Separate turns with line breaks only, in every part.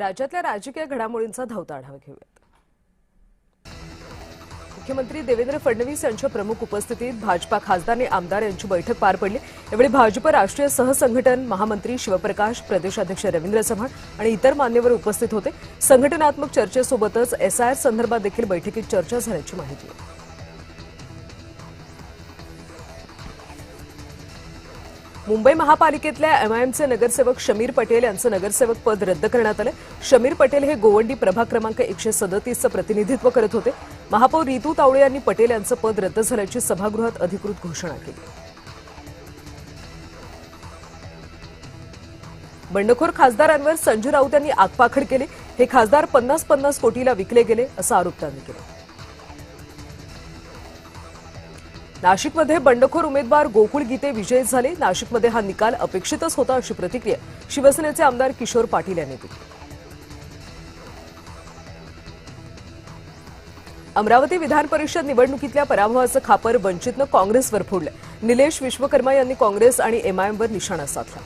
राज्यातल्या राजकीय घडामोडींचा धावता आढावा घेऊयात। मुख्यमंत्री देवेंद्र फडणवीस यांच्या प्रमुख उपस्थितीत भाजपा खासदार आणि आमदार यांची बैठक पार पडली। यावेळी भाजप राष्ट्रीय सहसंघटन महामंत्री शिवप्रकाश, प्रदेशाध्यक्ष रवींद्र चव्हाण आणि इतर मान्यवर उपस्थित होते। संघटनात्मक चर्चेसोबतच एसआयआर संदर्भात देखील बैठकीत चर्चा झाल्याची माहिती आहे। मुंबई महापालिकेतल्या एमआयएमचे नगरसेवक शमीर पटेल यांचं नगरसेवक पद रद्द करण्यात आलं। शमीर पटेल हे गोवंडी प्रभाग क्रमांक 137चं प्रतिनिधित्व करत होते। महापौर रितू तावडे यांनी पटेल यांचं पद रद्द झाल्याची सभागृहात अधिकृत घोषणा केली। बंडखोर खासदारांवर संजय राऊत यांनी आगपाखड केली। हे खासदार 50-50 कोटीला विकले गेले असा आरोप त्यांनी केला। नाशिकमध्ये बंडखोर उमेदवार गोकुळ गीते विजयी झाले। नाशिकमध्ये हा निकाल अपेक्षितच होता अशी प्रतिक्रिया शिवसेनेचे आमदार किशोर पाटील यांनी दिली। अमरावती विधान परिषद निवडणुकीतल्या पराभवाचं खापर वंचितनं काँग्रेसवर फोडलं। निलेश विश्वकर्मा यांनी काँग्रेस आणि एमआयएमवर निशाणा साधला।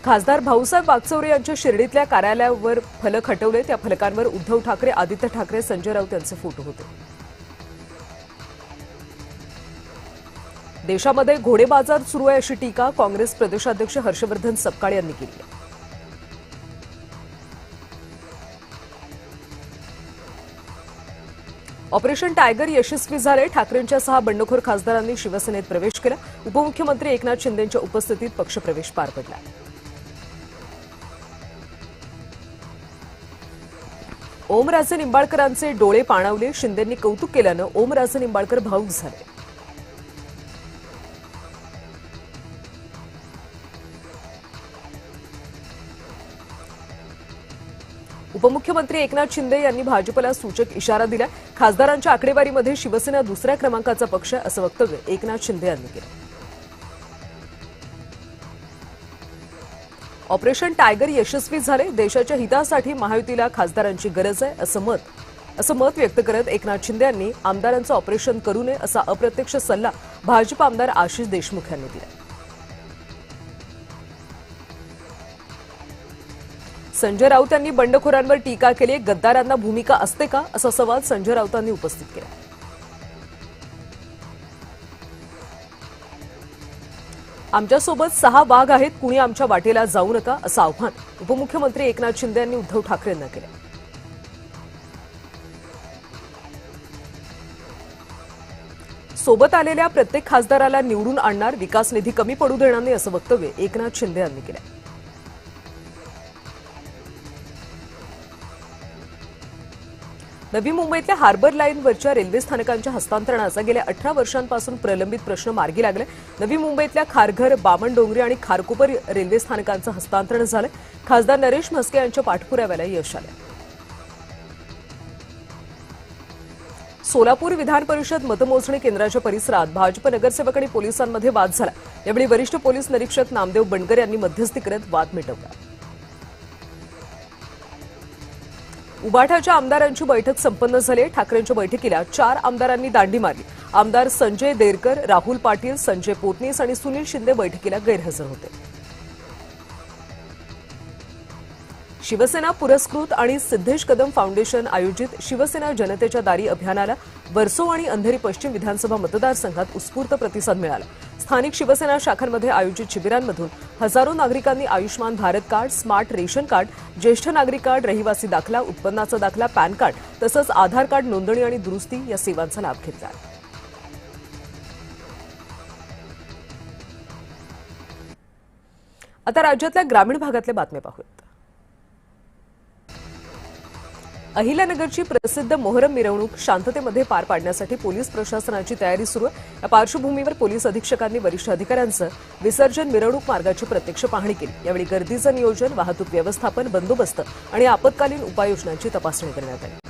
खासदार भाऊसाहेब वागचौरे यांच्या शिर्डीतल्या कार्यालयावर फलक हटवले। त्या फलकांवर उद्धव ठाकरे, आदित्य ठाकरे, संजय राऊत यांचे फोटो होते। देशामध्ये घोडेबाजार सुरू आहे अशी टीका काँग्रेस प्रदेशाध्यक्ष हर्षवर्धन सपकाळ यांनी केली आहे। ऑपरेशन टायगर यशस्वी झाले। ठाकरेंच्या 6 बंडखोर खासदारांनी शिवसेनेत प्रवेश केला। उपमुख्यमंत्री एकनाथ शिंदेंच्या उपस्थितीत पक्षप्रवेश पार पडला। ओमराजे निंबाळकरांचे डोळे पाणावले। शिंदेंनी कौतुक केल्यानं ओमराजे निंबाळकर भावूक झाले। उपमुख्यमंत्री एकनाथ शिंदे यांनी भाजपला सूचक इशारा दिला। खासदारांच्या आकडेवारीमध्ये शिवसेना दुसऱ्या क्रमांकाचा पक्ष आहे असं वक्तव्य एकनाथ शिंदे यांनी केलं। ऑपरेशन टायगर यशस्वी झाले। देशाच्या हितासाठी महायुतीला खासदारांची गरज आहे असं मत व्यक्त करत एकनाथ शिंदे यांनी आमदारांचं ऑपरेशन करू नये असा अप्रत्यक्ष सल्ला भाजप आमदार आशिष देशमुख यांनी दिला। संजय राऊत यांनी बंडखोरांवर टीका केली। गद्दारांना भूमिका असते का असा सवाल संजय राऊतांनी उपस्थित केला। आमच्यासोबत 6 वाघ आहेत, कुणी आमच्या वाटेला जाऊ नका असं आव्हान उपमुख्यमंत्री एकनाथ शिंदे यांनी उद्धव ठाकरेंना केलं। सोबत आलेल्या प्रत्येक खासदाराला निवडून आणणार, विकास निधी कमी पडू देणार नाही असं वक्तव्य एकनाथ शिंदे यांनी केलं। नवी मुंबईतल्या हार्बर लाईनवरच्या रेल्वे स्थानकांच्या हस्तांतरणाचा गेल्या 18 वर्षांपासून प्रलंबित प्रश्न मार्गी लागलाय। नवी मुंबईतल्या खारघर, बामणडोंगरी आणि खारकोपर रेल्वे स्थानकांचं हस्तांतरण झालंय। खासदार नरेश म्हस्के यांच्या पाठपुराव्याला यश आलंय। सोलापूर विधान परिषद मतमोजणी केंद्राच्या परिसरात भाजप नगरसेवक आणि पोलिसांमध्ये वाद झाला। यावेळी वरिष्ठ पोलीस निरीक्षक नामदेव बनकर यांनी मध्यस्थी करत वाद मिटवला। उबाठाच्या आमदारांची बैठक संपन्न झाली। ठाकरेंच्या बैठकीला 4 आमदारांनी दांडी मारली। आमदार संजय देरकर, राहुल पाटील, संजय पोतनीस आणि सुनील शिंदे बैठकीला गैरहजर होते। शिवसेना पुरस्कृत आणि सिद्धेश कदम फाउंडेशन आयोजित शिवसेना जनतेच्या दारी अभियानाला वर्सो आणि अंधेरी पश्चिम विधानसभा मतदारसंघात उत्स्फूर्त प्रतिसाद मिळाला। स्थानिक शिवसेना शाखांमध्ये आयोजित शिबिरांमधून हजारो नागरिकांनी Ayushman Bharat card, smart ration card, ज्येष्ठ नागरिक कार्ड, रहिवासी दाखला, उत्पन्नाचा दाखला, पॅन कार्ड तसंच आधार कार्ड नोंदणी आणि दुरुस्ती या सेवांचा लाभ घेतला। आता राज्यातल्या ग्रामीण भागातल्या बातम्या पाहूयात। अहिल्यानगरची प्रसिद्ध मोहरम मिरवणूक शांततेमध्ये पार पाडण्यासाठी पोलीस प्रशासनाची तयारी सुरू आहे। या पार्श्वभूमीवर पोलीस अधीक्षकांनी वरिष्ठ अधिकाऱ्यांचं विसर्जन मिरवणूक मार्गाची प्रत्यक्ष पाहणी केली। यावेळी गर्दीचं नियोजन, वाहतूक व्यवस्थापन, बंदोबस्त आणि आपत्कालीन उपाययोजनांची तपासणी करण्यात आली।